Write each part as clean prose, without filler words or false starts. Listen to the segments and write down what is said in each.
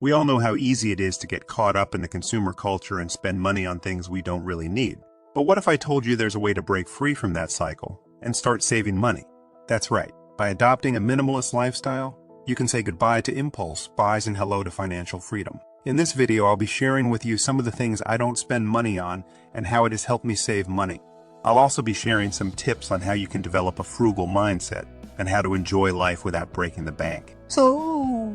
We all know how easy it is to get caught up in the consumer culture and spend money on things we don't really need. But what if I told you there's a way to break free from that cycle and start saving money? That's right. By adopting a minimalist lifestyle, you can say goodbye to impulse buys and hello to financial freedom. In this video, I'll be sharing with you some of the things I don't spend money on and how it has helped me save money. I'll also be sharing some tips on how you can develop a frugal mindset and how to enjoy life without breaking the bank. So,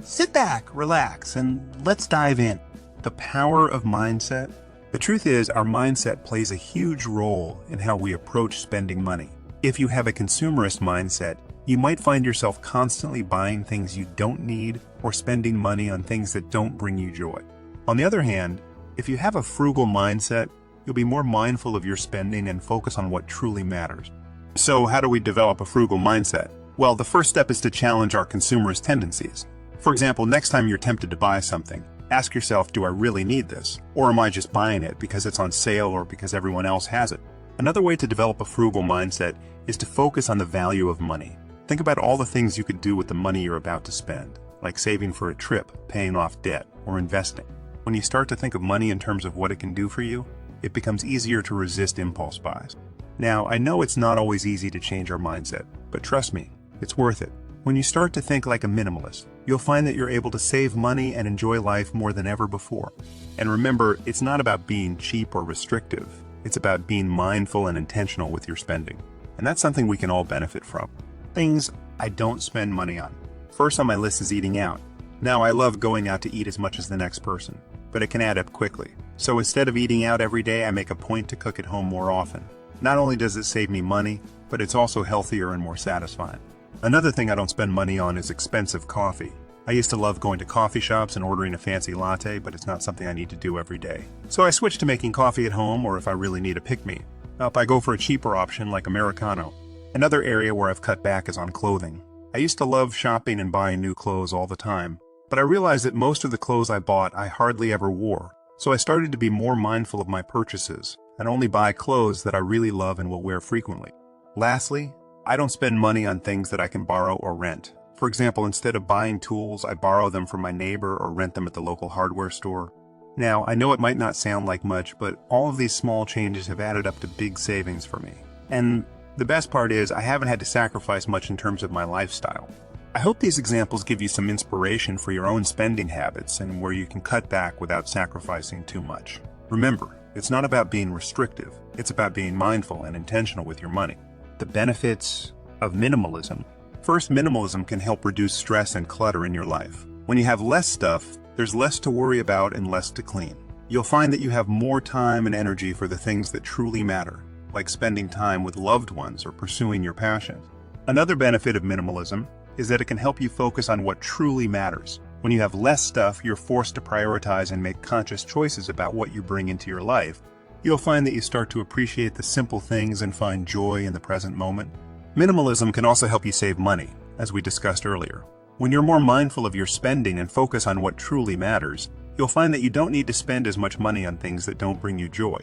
sit back, relax, and let's dive in. The power of mindset. The truth is, our mindset plays a huge role in how we approach spending money. If you have a consumerist mindset, you might find yourself constantly buying things you don't need or spending money on things that don't bring you joy. On the other hand, if you have a frugal mindset, you'll be more mindful of your spending and focus on what truly matters. So how do we develop a frugal mindset? Well, the first step is to challenge our consumerist tendencies. For example, next time you're tempted to buy something, ask yourself, do I really need this? Or am I just buying it because it's on sale or because everyone else has it? Another way to develop a frugal mindset is to focus on the value of money. Think about all the things you could do with the money you're about to spend, like saving for a trip, paying off debt, or investing. When you start to think of money in terms of what it can do for you, it becomes easier to resist impulse buys. Now, I know it's not always easy to change our mindset, but trust me, it's worth it. When you start to think like a minimalist, you'll find that you're able to save money and enjoy life more than ever before. And remember, it's not about being cheap or restrictive. It's about being mindful and intentional with your spending. And that's something we can all benefit from. Things I don't spend money on. First on my list is eating out. Now, I love going out to eat as much as the next person, but it can add up quickly. So instead of eating out every day, I make a point to cook at home more often. Not only does it save me money, but it's also healthier and more satisfying. Another thing I don't spend money on is expensive coffee. I used to love going to coffee shops and ordering a fancy latte, but it's not something I need to do every day. So I switched to making coffee at home, or if I really need a pick-me-up, I go for a cheaper option like Americano. Another area where I've cut back is on clothing. I used to love shopping and buying new clothes all the time, but I realized that most of the clothes I bought I hardly ever wore. So I started to be more mindful of my purchases and only buy clothes that I really love and will wear frequently. Lastly, I don't spend money on things that I can borrow or rent. For example, instead of buying tools, I borrow them from my neighbor or rent them at the local hardware store. Now, I know it might not sound like much, but all of these small changes have added up to big savings for me. And the best part is, I haven't had to sacrifice much in terms of my lifestyle. I hope these examples give you some inspiration for your own spending habits and where you can cut back without sacrificing too much. Remember, it's not about being restrictive, it's about being mindful and intentional with your money. The benefits of minimalism. First, minimalism can help reduce stress and clutter in your life. When you have less stuff, there's less to worry about and less to clean. You'll find that you have more time and energy for the things that truly matter, like spending time with loved ones or pursuing your passions. Another benefit of minimalism is that it can help you focus on what truly matters. When you have less stuff, you're forced to prioritize and make conscious choices about what you bring into your life. You'll find that you start to appreciate the simple things and find joy in the present moment. Minimalism can also help you save money, as we discussed earlier. When you're more mindful of your spending and focus on what truly matters, you'll find that you don't need to spend as much money on things that don't bring you joy.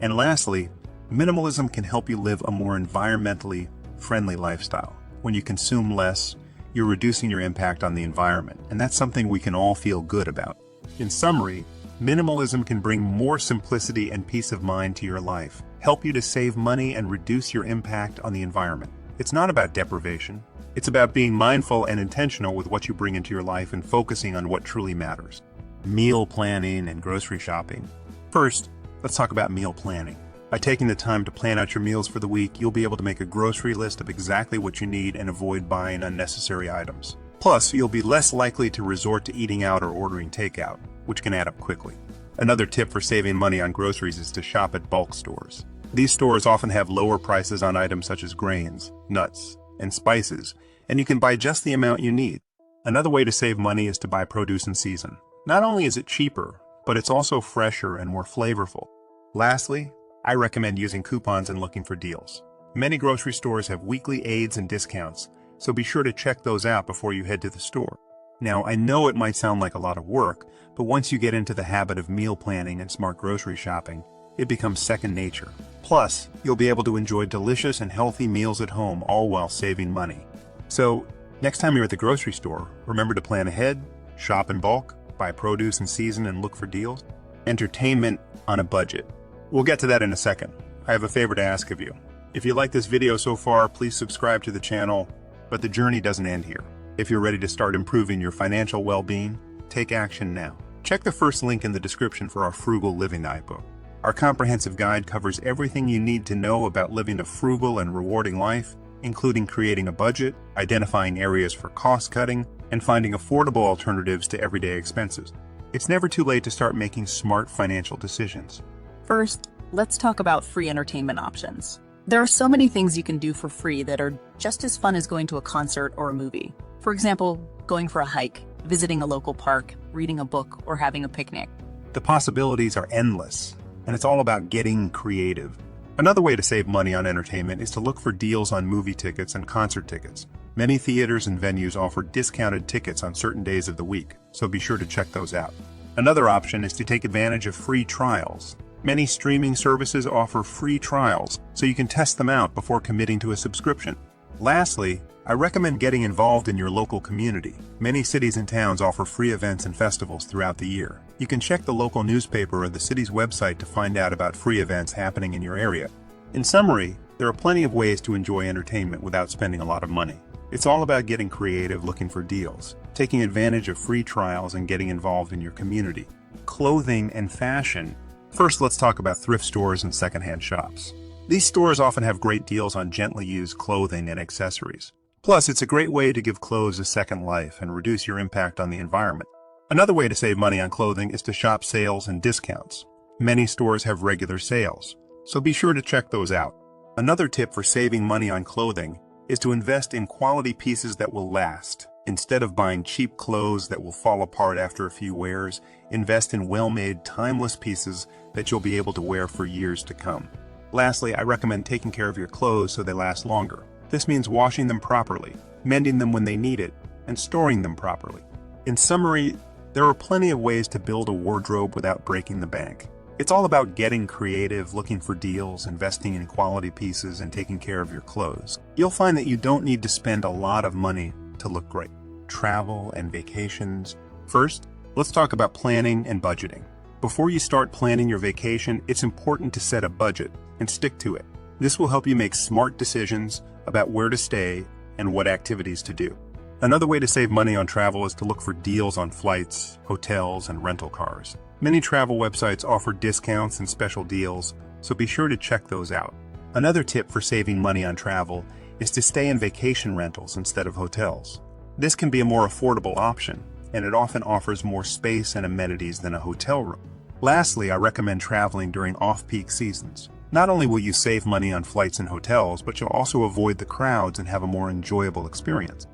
And lastly, minimalism can help you live a more environmentally friendly lifestyle. When you consume less, you're reducing your impact on the environment, and that's something we can all feel good about. In summary, minimalism can bring more simplicity and peace of mind to your life, help you to save money and reduce your impact on the environment. It's not about deprivation. It's about being mindful and intentional with what you bring into your life and focusing on what truly matters. Meal planning and grocery shopping. First, let's talk about meal planning. By taking the time to plan out your meals for the week, you'll be able to make a grocery list of exactly what you need and avoid buying unnecessary items. Plus, you'll be less likely to resort to eating out or ordering takeout, which can add up quickly. Another tip for saving money on groceries is to shop at bulk stores. These stores often have lower prices on items such as grains, nuts, and spices, and you can buy just the amount you need. Another way to save money is to buy produce in season. Not only is it cheaper, but it's also fresher and more flavorful. Lastly, I recommend using coupons and looking for deals. Many grocery stores have weekly aids and discounts, so be sure to check those out before you head to the store. Now, I know it might sound like a lot of work, but once you get into the habit of meal planning and smart grocery shopping, it becomes second nature. Plus, you'll be able to enjoy delicious and healthy meals at home, all while saving money. So, next time you're at the grocery store, remember to plan ahead, shop in bulk, buy produce in season and look for deals. Entertainment on a budget. We'll get to that in a second. I have a favor to ask of you. If you like this video so far, please subscribe to the channel, but the journey doesn't end here. If you're ready to start improving your financial well-being, take action now. Check the first link in the description for our Frugal Living Guidebook. Our comprehensive guide covers everything you need to know about living a frugal and rewarding life, including creating a budget, identifying areas for cost-cutting, and finding affordable alternatives to everyday expenses. It's never too late to start making smart financial decisions. First, let's talk about free entertainment options. There are so many things you can do for free that are just as fun as going to a concert or a movie. For example, going for a hike, visiting a local park, reading a book, or having a picnic. The possibilities are endless, and it's all about getting creative. Another way to save money on entertainment is to look for deals on movie tickets and concert tickets. Many theaters and venues offer discounted tickets on certain days of the week, so be sure to check those out. Another option is to take advantage of free trials. Many streaming services offer free trials, so you can test them out before committing to a subscription. Lastly, I recommend getting involved in your local community. Many cities and towns offer free events and festivals throughout the year. You can check the local newspaper or the city's website to find out about free events happening in your area. In summary, there are plenty of ways to enjoy entertainment without spending a lot of money. It's all about getting creative, looking for deals, taking advantage of free trials, and getting involved in your community. Clothing and fashion. First, let's talk about thrift stores and secondhand shops. These stores often have great deals on gently used clothing and accessories. Plus, it's a great way to give clothes a second life and reduce your impact on the environment. Another way to save money on clothing is to shop sales and discounts. Many stores have regular sales, so be sure to check those out. Another tip for saving money on clothing is to invest in quality pieces that will last. Instead of buying cheap clothes that will fall apart after a few wears, invest in well-made, timeless pieces that you'll be able to wear for years to come. Lastly, I recommend taking care of your clothes so they last longer. This means washing them properly, mending them when they need it, and storing them properly. In summary, there are plenty of ways to build a wardrobe without breaking the bank. It's all about getting creative, looking for deals, investing in quality pieces, and taking care of your clothes. You'll find that you don't need to spend a lot of money to look great. Travel and vacations. First, let's talk about planning and budgeting. Before you start planning your vacation, it's important to set a budget and stick to it. This will help you make smart decisions about where to stay and what activities to do. Another way to save money on travel is to look for deals on flights, hotels, and rental cars. Many travel websites offer discounts and special deals, so be sure to check those out. Another tip for saving money on travel is to stay in vacation rentals instead of hotels. This can be a more affordable option, and it often offers more space and amenities than a hotel room. Lastly, I recommend traveling during off-peak seasons. Not only will you save money on flights and hotels, but you'll also avoid the crowds and have a more enjoyable experience.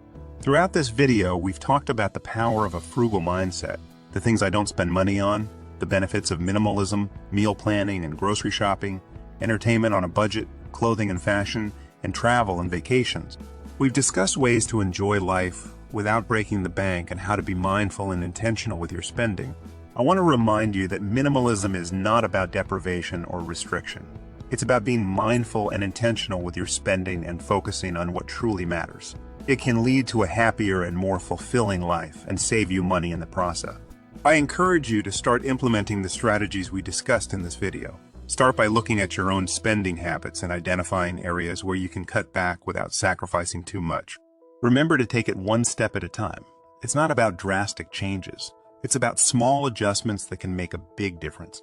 Throughout this video, we've talked about the power of a frugal mindset, the things I don't spend money on, the benefits of minimalism, meal planning and grocery shopping, entertainment on a budget, clothing and fashion, and travel and vacations. We've discussed ways to enjoy life without breaking the bank and how to be mindful and intentional with your spending. I want to remind you that minimalism is not about deprivation or restriction. It's about being mindful and intentional with your spending and focusing on what truly matters. It can lead to a happier and more fulfilling life and save you money in the process. I encourage you to start implementing the strategies we discussed in this video. Start by looking at your own spending habits and identifying areas where you can cut back without sacrificing too much. Remember to take it one step at a time. It's not about drastic changes. It's about small adjustments that can make a big difference.